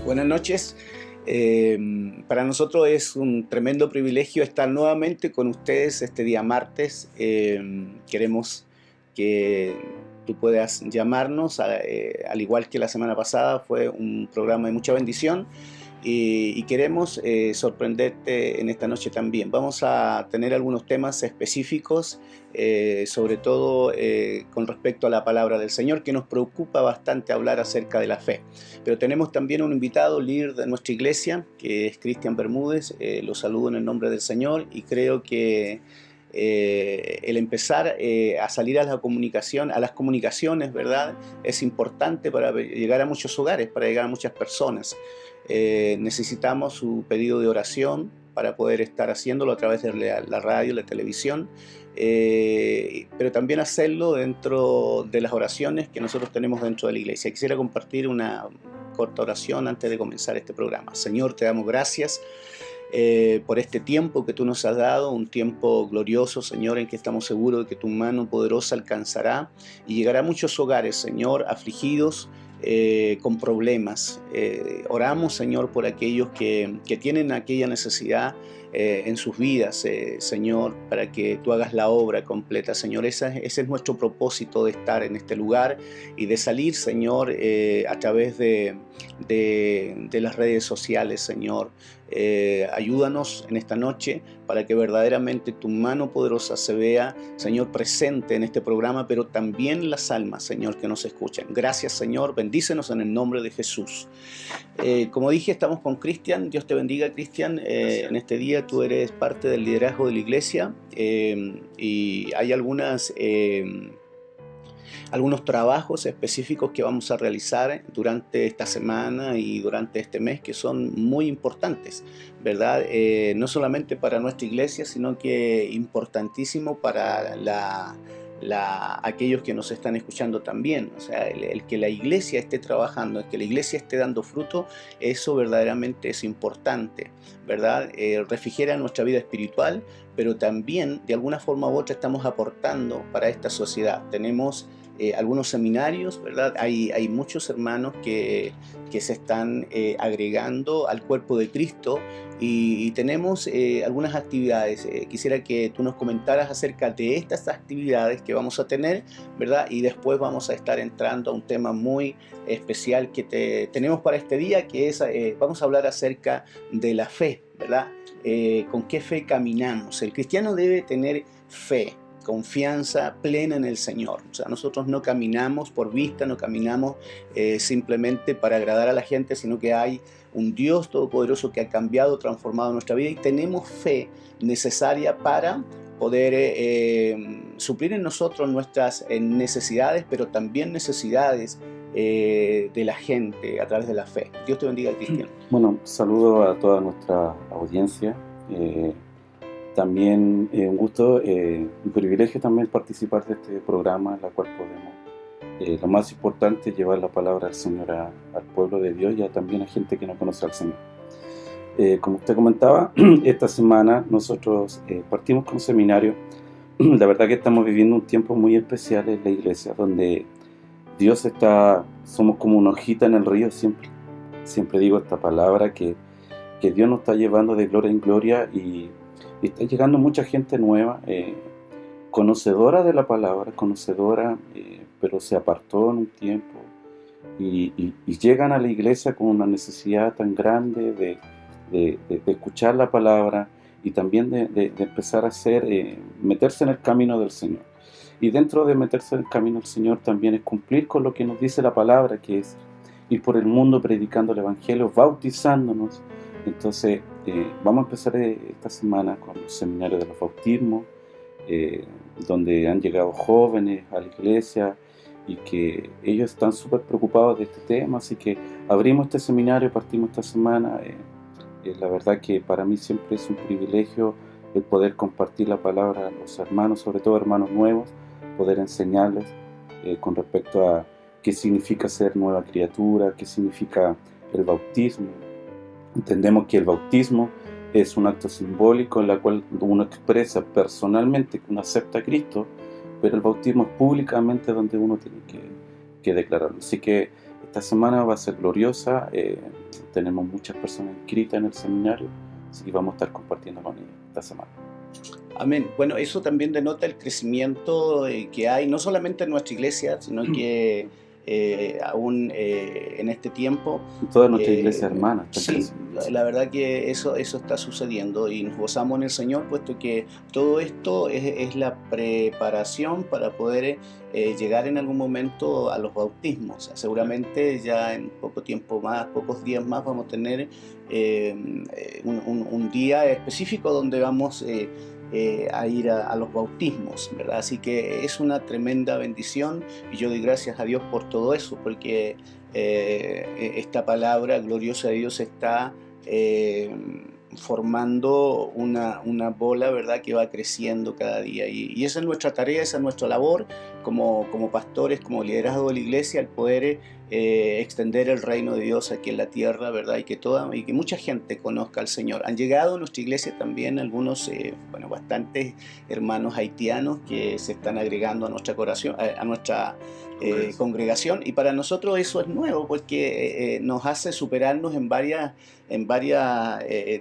Buenas noches. Para nosotros es un tremendo privilegio estar nuevamente con ustedes este día martes. Queremos que tú puedas llamarnos, al igual que la semana pasada, fue un programa de mucha bendición. Y queremos sorprenderte en esta noche también. Vamos a tener algunos temas específicos, sobre todo con respecto a la palabra del Señor, que nos preocupa bastante hablar acerca de la fe. Pero tenemos también un invitado, líder de nuestra iglesia, que es Cristian Bermúdez. Lo saludo en el nombre del Señor y creo que el empezar a salir a la comunicación, a las comunicaciones, ¿verdad? Es importante para llegar a muchos hogares, para llegar a muchas personas. Necesitamos su pedido de oración para poder estar haciéndolo a través de la radio, la televisión, pero también hacerlo dentro de las oraciones que nosotros tenemos dentro de la iglesia. Quisiera compartir una corta oración antes de comenzar este programa. Señor, te damos gracias por este tiempo que tú nos has dado, un tiempo glorioso, Señor, en que estamos seguros de que tu mano poderosa alcanzará y llegará a muchos hogares, Señor, afligidos, con problemas. Oramos, Señor, por aquellos que tienen aquella necesidad en sus vidas, Señor, para que tú hagas la obra completa, Señor. Ese es nuestro propósito de estar en este lugar y de salir, Señor, a través de las redes sociales, Señor. Ayúdanos en esta noche para que verdaderamente tu mano poderosa se vea, Señor, presente en este programa, pero también las almas, Señor, que nos escuchan. Gracias, Señor, bendícenos en el nombre de Jesús. Como dije, estamos con Cristian. Dios te bendiga, Cristian. En este día tú eres parte del liderazgo de la iglesia, y hay algunos trabajos específicos que vamos a realizar durante esta semana y durante este mes que son muy importantes, ¿verdad? No solamente para nuestra iglesia, sino que importantísimo para aquellos que nos están escuchando también. O sea, el que la iglesia esté trabajando, el que la iglesia esté dando fruto, eso verdaderamente es importante, ¿verdad? Refrigera nuestra vida espiritual, pero también de alguna forma u otra estamos aportando para esta sociedad. Tenemos algunos seminarios, ¿verdad? Hay muchos hermanos que se están agregando al cuerpo de Cristo y tenemos algunas actividades. Quisiera que tú nos comentaras acerca de estas actividades que vamos a tener, ¿verdad? Y después vamos a estar entrando a un tema muy especial que tenemos para este día, que es, vamos a hablar acerca de la fe, ¿verdad? ¿Con qué fe caminamos? El cristiano debe tener fe, confianza plena en el Señor. O sea, nosotros no caminamos por vista, no caminamos simplemente para agradar a la gente, sino que hay un Dios todopoderoso que ha cambiado, transformado nuestra vida, y tenemos fe necesaria para poder suplir en nosotros nuestras necesidades, pero también necesidades de la gente a través de la fe. Dios te bendiga, Cristian. Bueno, saludo a toda nuestra audiencia. También un gusto, un privilegio también participar de este programa, en la cual podemos, lo más importante, llevar la palabra del Señor al pueblo de Dios y también a gente que no conoce al Señor. Como usted comentaba, esta semana nosotros partimos con un seminario. La verdad que estamos viviendo un tiempo muy especial en la iglesia, donde Dios somos como una hojita en el río. Siempre digo esta palabra, que Dios nos está llevando de gloria en gloria y está llegando mucha gente nueva, conocedora de la palabra, pero se apartó en un tiempo y llegan a la iglesia con una necesidad tan grande de escuchar la palabra y también de empezar a meterse en el camino del Señor. Y dentro de meterse en el camino del Señor también es cumplir con lo que nos dice la palabra, que es ir por el mundo predicando el Evangelio, bautizándonos. Entonces vamos a empezar esta semana con el seminario de los bautismos, donde han llegado jóvenes a la iglesia y que ellos están súper preocupados de este tema. Así que abrimos este seminario, partimos esta semana. La verdad que para mí siempre es un privilegio el poder compartir la palabra a los hermanos, sobre todo hermanos nuevos, poder enseñarles con respecto a qué significa ser nueva criatura, qué significa el bautismo. Entendemos que el bautismo es un acto simbólico en el cual uno expresa personalmente que uno acepta a Cristo, pero el bautismo es públicamente donde uno tiene que declararlo. Así que Esta semana va a ser gloriosa, tenemos muchas personas inscritas en el seminario, así que vamos a estar compartiendo con ellos esta semana. Amén. Bueno, eso también denota el crecimiento que hay, no solamente en nuestra iglesia, sino que aún en este tiempo. Todas nuestras iglesias hermanas. Sí, la verdad que eso está sucediendo y nos gozamos en el Señor, puesto que todo esto es la preparación para poder llegar en algún momento a los bautismos. Seguramente ya en poco tiempo más, pocos días más, vamos a tener un día específico donde vamos a ir a los bautismos, ¿verdad? Así que es una tremenda bendición y yo doy gracias a Dios por todo eso, porque esta palabra gloriosa de Dios está formando una bola, ¿verdad?, que va creciendo cada día, y esa es nuestra tarea, esa es nuestra labor como pastores, como liderazgo de la iglesia, el poder extender el reino de Dios aquí en la tierra, ¿verdad?, y que mucha gente conozca al Señor. Han llegado a nuestra iglesia también algunos, bastantes hermanos haitianos que se están agregando a nuestra congregación, y para nosotros eso es nuevo porque nos hace superarnos en varias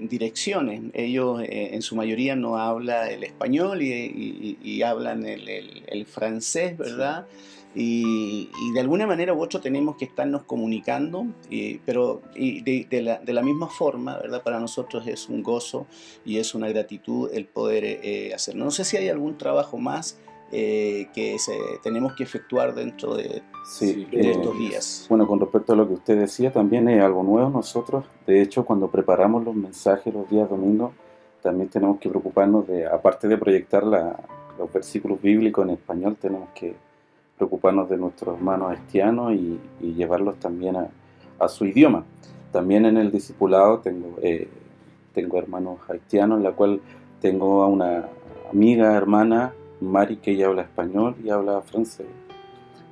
direcciones. Ellos en su mayoría no hablan el español y hablan el francés, ¿verdad? Y de alguna manera u otra tenemos que estarnos comunicando, pero de la misma forma, ¿verdad? Para nosotros es un gozo y es una gratitud el poder hacerlo. No sé si hay algún trabajo más que tenemos que efectuar dentro de estos días. Bueno, con respecto a lo que usted decía, también es algo nuevo nosotros. De hecho, cuando preparamos los mensajes los días domingos, también tenemos que preocuparnos de, aparte de proyectar los versículos bíblicos en español, tenemos que preocuparnos de nuestros hermanos haitianos y llevarlos también a su idioma. También en el discipulado tengo hermanos haitianos, en la cual tengo a una amiga, hermana, Mari, que ella habla español y habla francés,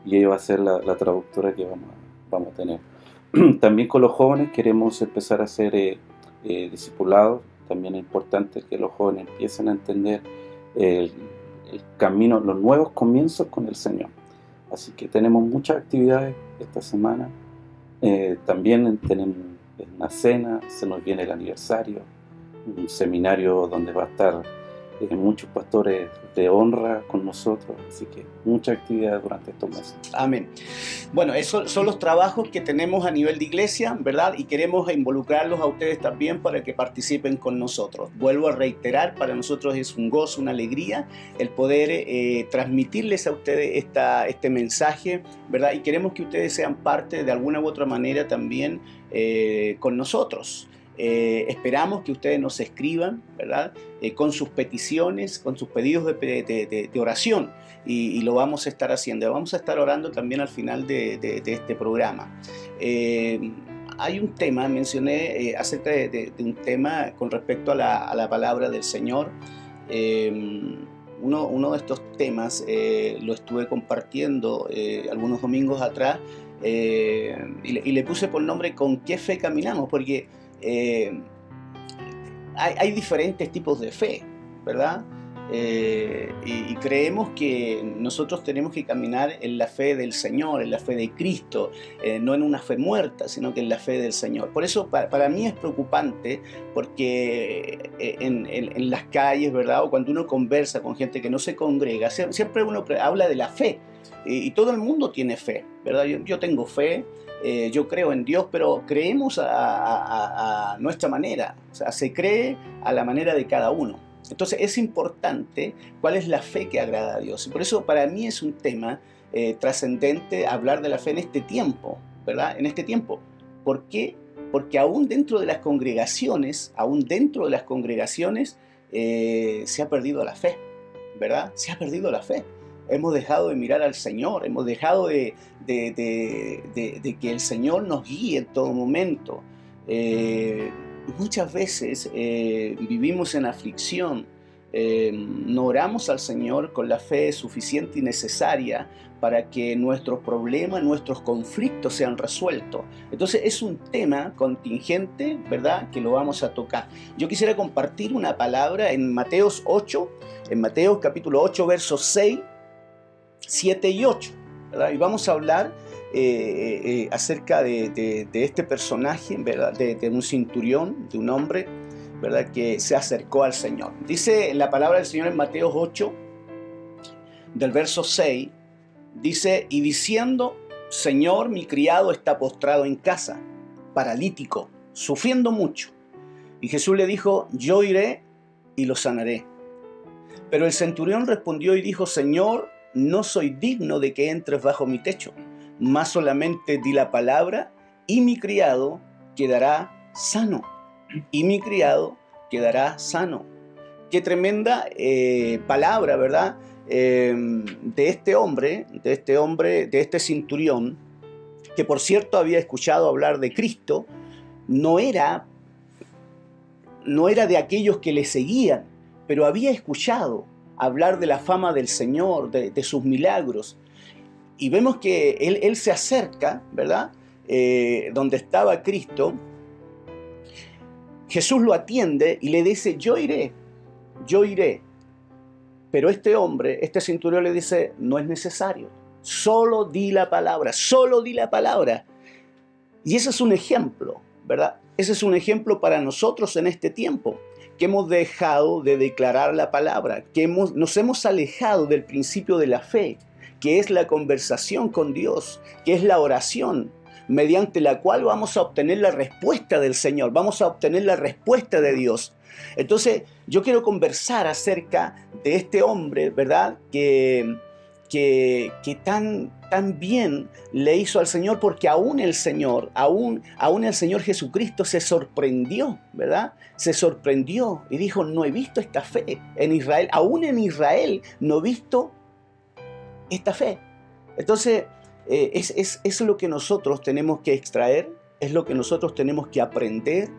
y ella va a ser la traductora que vamos a tener. También con los jóvenes queremos empezar a hacer discipulados. También es importante que los jóvenes empiecen a entender el camino, los nuevos comienzos con el Señor. Así que tenemos muchas actividades esta semana. También tenemos una cena, se nos viene el aniversario, un seminario donde va a estar muchos pastores de honra con nosotros, así que muchas actividades durante estos meses. Amén. Bueno, esos son los trabajos que tenemos a nivel de iglesia, ¿verdad? Y queremos involucrarlos a ustedes también para que participen con nosotros. Vuelvo a reiterar, para nosotros es un gozo, una alegría el poder transmitirles a ustedes este mensaje, ¿verdad? Y queremos que ustedes sean parte de alguna u otra manera también con nosotros. Esperamos que ustedes nos escriban, ¿verdad? Con sus peticiones, con sus pedidos de oración, y lo vamos a estar haciendo. Vamos a estar orando también al final de este programa. Hay un tema, mencioné acerca de un tema con respecto a la palabra del Señor. Uno de estos temas lo estuve compartiendo algunos domingos atrás, y le puse por nombre ¿con qué fe caminamos? Porque hay diferentes tipos de fe, ¿verdad? Y creemos que nosotros tenemos que caminar en la fe del Señor, en la fe de Cristo, no en una fe muerta, sino que en la fe del Señor. Por eso para mí es preocupante, porque en las calles, ¿verdad? O cuando uno conversa con gente que no se congrega, siempre uno habla de la fe, y todo el mundo tiene fe, ¿verdad? Yo tengo fe. Yo creo en Dios, pero creemos a nuestra manera, o sea, se cree a la manera de cada uno. Entonces es importante cuál es la fe que agrada a Dios, y por eso para mí es un tema trascendente hablar de la fe en este tiempo, ¿verdad? En este tiempo. ¿Por qué? Porque aún dentro de las congregaciones, se ha perdido la fe, ¿verdad? Se ha perdido la fe. Hemos dejado de mirar al Señor, hemos dejado de que el Señor nos guíe en todo momento. Muchas veces vivimos en aflicción, no oramos al Señor con la fe suficiente y necesaria para que nuestros problemas, nuestros conflictos sean resueltos. Entonces es un tema contingente, ¿verdad?, que lo vamos a tocar. Yo quisiera compartir una palabra en Mateos capítulo 8, versos 6, 7 y 8, ¿verdad? Y vamos a hablar acerca de este personaje, ¿verdad? De un centurión, de un hombre, ¿verdad? Que se acercó al Señor. Dice la palabra del Señor en Mateo 8, del verso 6, dice: y diciendo, Señor, mi criado está postrado en casa, paralítico, sufriendo mucho. Y Jesús le dijo: yo iré y lo sanaré. Pero el centurión respondió y dijo: Señor, no soy digno de que entres bajo mi techo, mas solamente di la palabra y mi criado quedará sano. Y mi criado quedará sano. Qué tremenda palabra, ¿verdad? De este centurión, que por cierto había escuchado hablar de Cristo. No era de aquellos que le seguían, pero había escuchado hablar de la fama del Señor, de sus milagros. Y vemos que él se acerca, ¿verdad? Donde estaba Cristo. Jesús lo atiende y le dice: yo iré. Pero este centurión le dice: no es necesario, solo di la palabra. Y ese es un ejemplo, ¿verdad? Ese es un ejemplo para nosotros en este tiempo, que hemos dejado de declarar la palabra, que nos hemos alejado del principio de la fe, que es la conversación con Dios, que es la oración, mediante la cual vamos a obtener la respuesta del Señor, vamos a obtener la respuesta de Dios. Entonces, yo quiero conversar acerca de este hombre, ¿verdad? Que tan bien le hizo al Señor, porque aún el Señor Jesucristo se sorprendió, ¿verdad? Se sorprendió y dijo: no he visto esta fe en Israel, aún en Israel no he visto esta fe. Entonces, es lo que nosotros tenemos que extraer, es lo que nosotros tenemos que aprender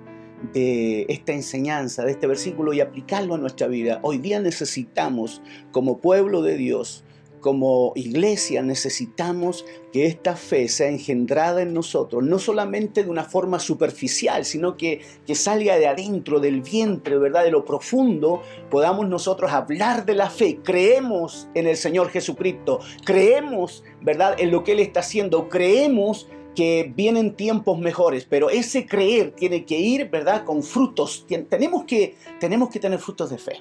de esta enseñanza, de este versículo, y aplicarlo a nuestra vida. Hoy día necesitamos, como pueblo de Dios, como iglesia, necesitamos que esta fe sea engendrada en nosotros, no solamente de una forma superficial, sino que salga de adentro, del vientre, ¿verdad? De lo profundo, podamos nosotros hablar de la fe. Creemos en el Señor Jesucristo, creemos, ¿verdad?, en lo que Él está haciendo, creemos que vienen tiempos mejores, pero ese creer tiene que ir, ¿verdad?, con frutos. Tenemos que tener frutos de fe.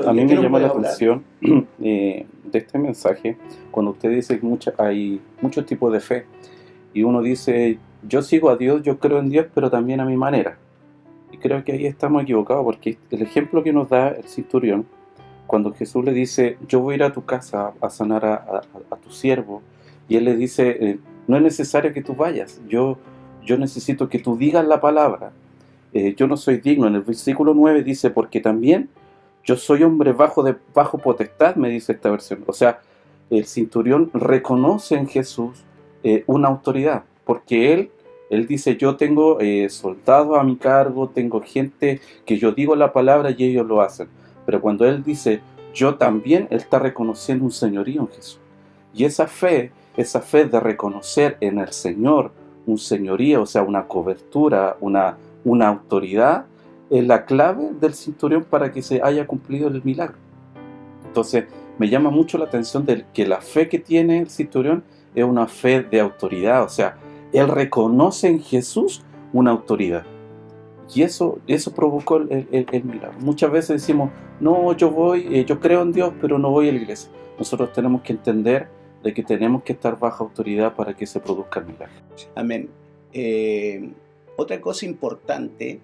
A mí me llama la atención de este mensaje, cuando usted dice que hay muchos tipos de fe, y uno dice: yo sigo a Dios, yo creo en Dios, pero también a mi manera. Y creo que ahí estamos equivocados, porque el ejemplo que nos da el centurión, cuando Jesús le dice: yo voy a ir a tu casa a sanar a tu siervo, y él le dice: no es necesario que tú vayas, yo necesito que tú digas la palabra, yo no soy digno. En el versículo 9 dice: porque también yo soy hombre bajo potestad, me dice esta versión. O sea, el centurión reconoce en Jesús una autoridad, porque él dice: yo tengo soldados a mi cargo, tengo gente que yo digo la palabra y ellos lo hacen. Pero cuando él dice yo también, él está reconociendo un señorío en Jesús. Y esa fe de reconocer en el Señor un señorío, o sea, una cobertura, una autoridad, es la clave del centurión para que se haya cumplido el milagro. Entonces, me llama mucho la atención de que la fe que tiene el centurión es una fe de autoridad, o sea, él reconoce en Jesús una autoridad. Y eso provocó el milagro. Muchas veces decimos: no, yo creo en Dios, pero no voy a la iglesia. Nosotros tenemos que entender de que tenemos que estar bajo autoridad para que se produzca el milagro. Amén. Otra cosa importante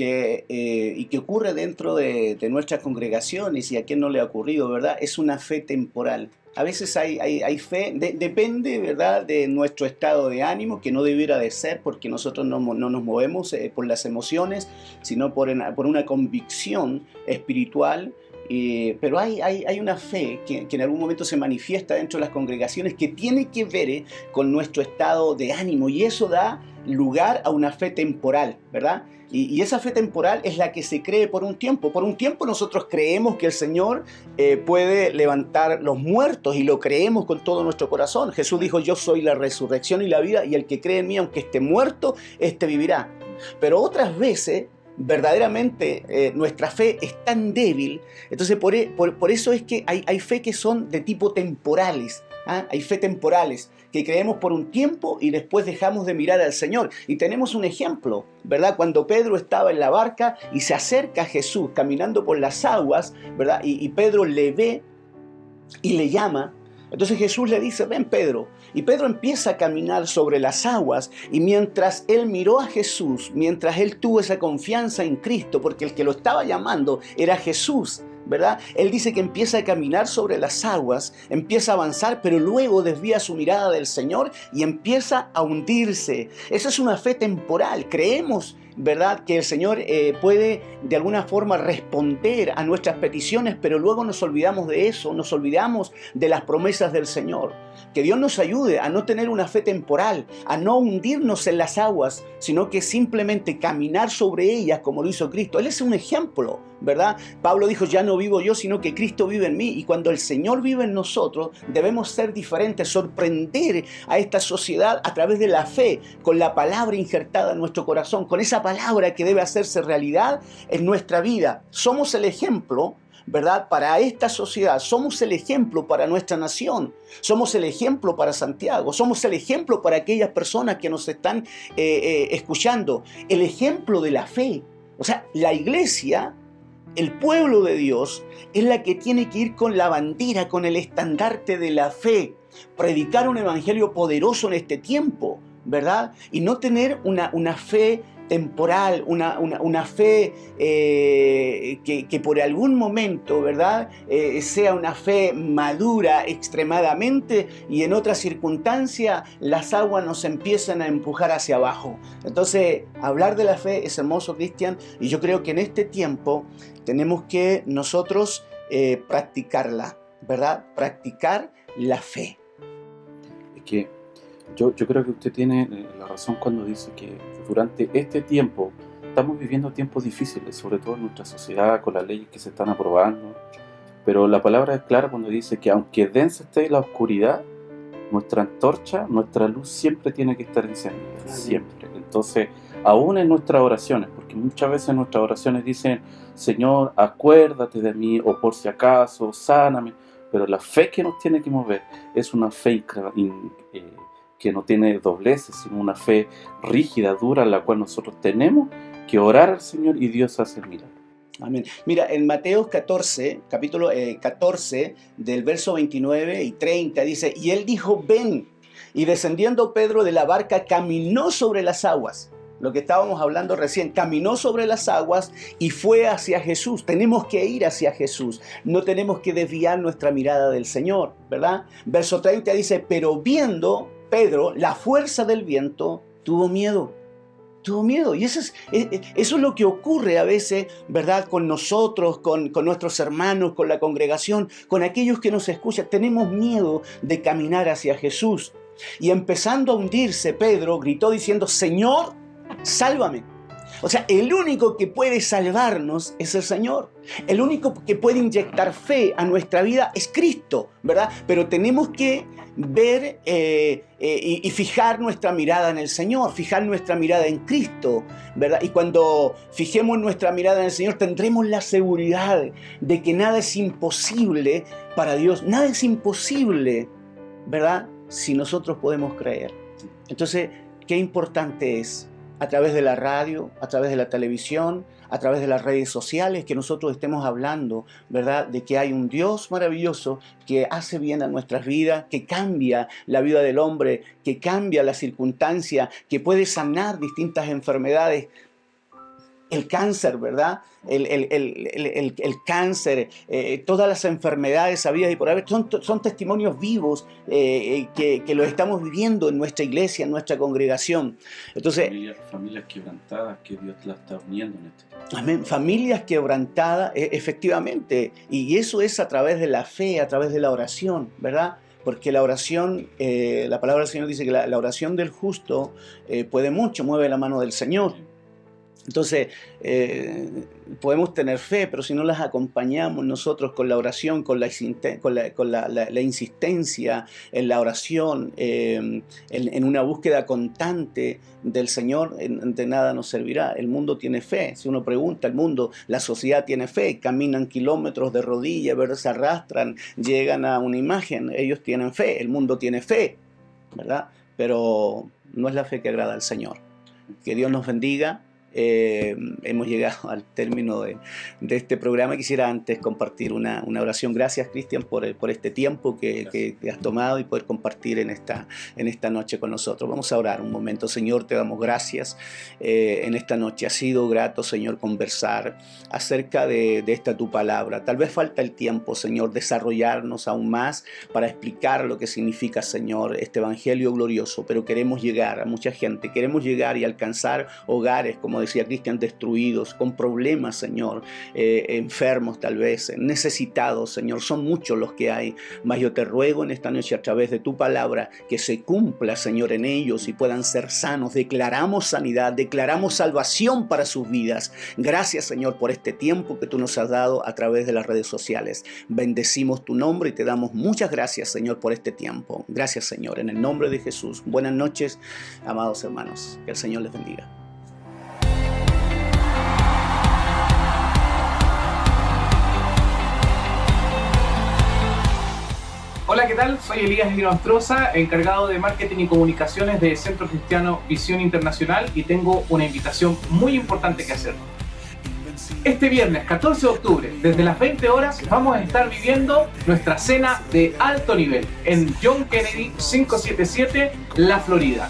y que ocurre dentro de nuestras congregaciones, y a quién no le ha ocurrido, ¿verdad?, es una fe temporal. A veces hay fe, depende, ¿verdad?, de nuestro estado de ánimo, que no debiera de ser, porque nosotros no nos movemos por las emociones, sino por una convicción espiritual. Pero hay una fe que en algún momento se manifiesta dentro de las congregaciones, que tiene que ver con nuestro estado de ánimo, y eso da lugar a una fe temporal, ¿verdad? Y esa fe temporal es la que se cree por un tiempo. Por un tiempo nosotros creemos que el Señor puede levantar los muertos, y lo creemos con todo nuestro corazón. Jesús dijo: yo soy la resurrección y la vida, y el que cree en mí, aunque esté muerto, éste vivirá. Pero otras veces, verdaderamente, nuestra fe es tan débil. Entonces por eso es que hay fe que son de tipo temporales. ¿ah? Hay fe temporales, que creemos por un tiempo y después dejamos de mirar al Señor. Y tenemos un ejemplo, ¿verdad? Cuando Pedro estaba en la barca y se acerca a Jesús caminando por las aguas, ¿verdad? Y Pedro le ve y le llama. Entonces Jesús le dice, ven Pedro. Y Pedro empieza a caminar sobre las aguas, y mientras él miró a Jesús, mientras él tuvo esa confianza en Cristo, porque el que lo estaba llamando era Jesús, ¿verdad? Él dice que empieza a caminar sobre las aguas, empieza a avanzar, pero luego desvía su mirada del Señor y empieza a hundirse. Esa es una fe temporal. Creemos, ¿verdad?, que el Señor puede de alguna forma responder a nuestras peticiones, pero luego nos olvidamos de eso, nos olvidamos de las promesas del Señor. Que Dios nos ayude a no tener una fe temporal, a no hundirnos en las aguas, sino que simplemente caminar sobre ellas como lo hizo Cristo. Él es un ejemplo, ¿verdad? Pablo dijo, ya no vivo yo, sino que Cristo vive en mí. Y cuando el Señor vive en nosotros, debemos ser diferentes, sorprender a esta sociedad a través de la fe, con la palabra injertada en nuestro corazón, con esa palabra que debe hacerse realidad en nuestra vida. Somos el ejemplo, ¿verdad?, para esta sociedad. Somos el ejemplo para nuestra nación. Somos el ejemplo para Santiago. Somos el ejemplo para aquellas personas que nos están escuchando. El ejemplo de la fe. O sea, la iglesia, el pueblo de Dios, es la que tiene que ir con la bandera, con el estandarte de la fe. Predicar un evangelio poderoso en este tiempo, ¿verdad? Y no tener una fe temporal, una fe que por algún momento, ¿verdad?, sea una fe madura extremadamente, y en otra circunstancia las aguas nos empiezan a empujar hacia abajo. Entonces, hablar de la fe es hermoso, Cristian, y yo creo que en este tiempo tenemos que nosotros practicarla, ¿verdad? Practicar la fe. Es que yo creo que usted tiene la razón cuando dice que durante este tiempo estamos viviendo tiempos difíciles, sobre todo en nuestra sociedad, con las leyes que se están aprobando, pero la palabra es clara cuando dice que aunque densa esté la oscuridad, nuestra antorcha, nuestra luz siempre tiene que estar encendida, siempre. Entonces, aún en nuestras oraciones, porque muchas veces nuestras oraciones dicen, Señor, acuérdate de mí, o por si acaso, sáname, pero la fe que nos tiene que mover es una fe que no tiene dobleces, sino una fe rígida, dura, en la cual nosotros tenemos que orar al Señor y Dios hace el milagro. Amén. Mira, en Mateo 14, capítulo 14, del verso 29 y 30, dice, y él dijo, ven, y descendiendo Pedro de la barca, caminó sobre las aguas. Lo que estábamos hablando recién, caminó sobre las aguas y fue hacia Jesús. Tenemos que ir hacia Jesús, no tenemos que desviar nuestra mirada del Señor, ¿verdad? Verso 30 dice, pero viendo Pedro la fuerza del viento, tuvo miedo. Tuvo miedo. Y eso es lo que ocurre a veces, ¿verdad?, con nosotros, con nuestros hermanos, con la congregación, con aquellos que nos escuchan. Tenemos miedo de caminar hacia Jesús. Y empezando a hundirse, Pedro gritó diciendo, Señor, sálvame. O sea, el único que puede salvarnos es el Señor. El único que puede inyectar fe a nuestra vida es Cristo, ¿verdad? Pero tenemos que ver y fijar nuestra mirada en el Señor, fijar nuestra mirada en Cristo, ¿verdad? Y cuando fijemos nuestra mirada en el Señor, tendremos la seguridad de que nada es imposible para Dios. Nada es imposible, ¿verdad?, si nosotros podemos creer. Entonces, qué importante es, a través de la radio, a través de la televisión, a través de las redes sociales, que nosotros estemos hablando, ¿verdad?, de que hay un Dios maravilloso que hace bien a nuestras vidas, que cambia la vida del hombre, que cambia la circunstancia, que puede sanar distintas enfermedades. El cáncer, ¿verdad? El cáncer, todas las enfermedades habidas y por haber, son testimonios vivos que lo estamos viviendo en nuestra iglesia, en nuestra congregación. Entonces, familias quebrantadas que Dios las está uniendo en este tiempo. Amén. Familias quebrantadas, efectivamente. Y eso es a través de la fe, a través de la oración, ¿verdad? Porque la oración, la palabra del Señor dice que la oración del justo puede mucho, mueve la mano del Señor. Entonces, podemos tener fe, pero si no las acompañamos nosotros con la oración, con la insistencia en la oración, en una búsqueda constante del Señor, de nada nos servirá. El mundo tiene fe. Si uno pregunta, el mundo, la sociedad tiene fe, caminan kilómetros de rodillas, ¿verdad? Se arrastran, llegan a una imagen, ellos tienen fe, el mundo tiene fe, ¿verdad? Pero no es la fe que agrada al Señor. Que Dios nos bendiga. Hemos llegado al término de este programa. Quisiera antes compartir una oración. Gracias, Cristian, por este tiempo que has tomado y poder compartir en esta noche con nosotros. Vamos a orar un momento. Señor, te damos gracias en esta noche. Ha sido grato, Señor, conversar acerca de esta tu palabra. Tal vez falta el tiempo, Señor, desarrollarnos aún más para explicar lo que significa, Señor, este evangelio glorioso, pero queremos llegar a mucha gente, queremos llegar y alcanzar hogares, como decía Cristian, destruidos, con problemas, Señor, enfermos tal vez, necesitados, Señor. Son muchos los que hay, mas yo te ruego en esta noche a través de tu palabra que se cumpla, Señor, en ellos y puedan ser sanos. Declaramos sanidad, declaramos salvación para sus vidas. Gracias, Señor, por este tiempo que tú nos has dado a través de las redes sociales. Bendecimos tu nombre y te damos muchas gracias, Señor, por este tiempo. Gracias, Señor, en el nombre de Jesús. Buenas noches, amados hermanos. Que el Señor les bendiga. Hola, ¿qué tal? Soy Elías Nostroza, encargado de marketing y comunicaciones de Centro Cristiano Visión Internacional, y tengo una invitación muy importante que hacer. Este viernes 14 de octubre, desde las 20 horas, vamos a estar viviendo nuestra cena de alto nivel en John Kennedy 577, La Florida.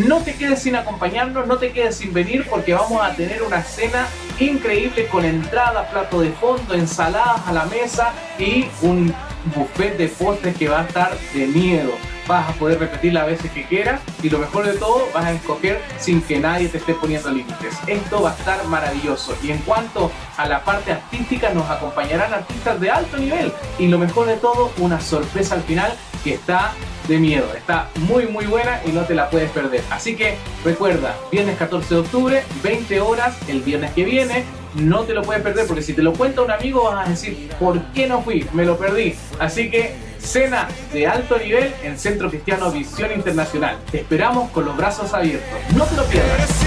No te quedes sin acompañarnos, no te quedes sin venir, porque vamos a tener una cena increíble con entrada, plato de fondo, ensaladas a la mesa y un buffet de postres que va a estar de miedo. Vas a poder repetir las veces que quieras y lo mejor de todo, vas a escoger sin que nadie te esté poniendo límites. Esto va a estar maravilloso. Y en cuanto a la parte artística, nos acompañarán artistas de alto nivel y lo mejor de todo, una sorpresa al final que está de miedo. Está muy buena y no te la puedes perder. Así que recuerda, viernes 14 de octubre, 20 horas, el viernes que viene. No te lo puedes perder, porque si te lo cuenta un amigo vas a decir, ¿por qué no fui? Me lo perdí. Así que cena de alto nivel en Centro Cristiano Visión Internacional. Te esperamos con los brazos abiertos. No te lo pierdas.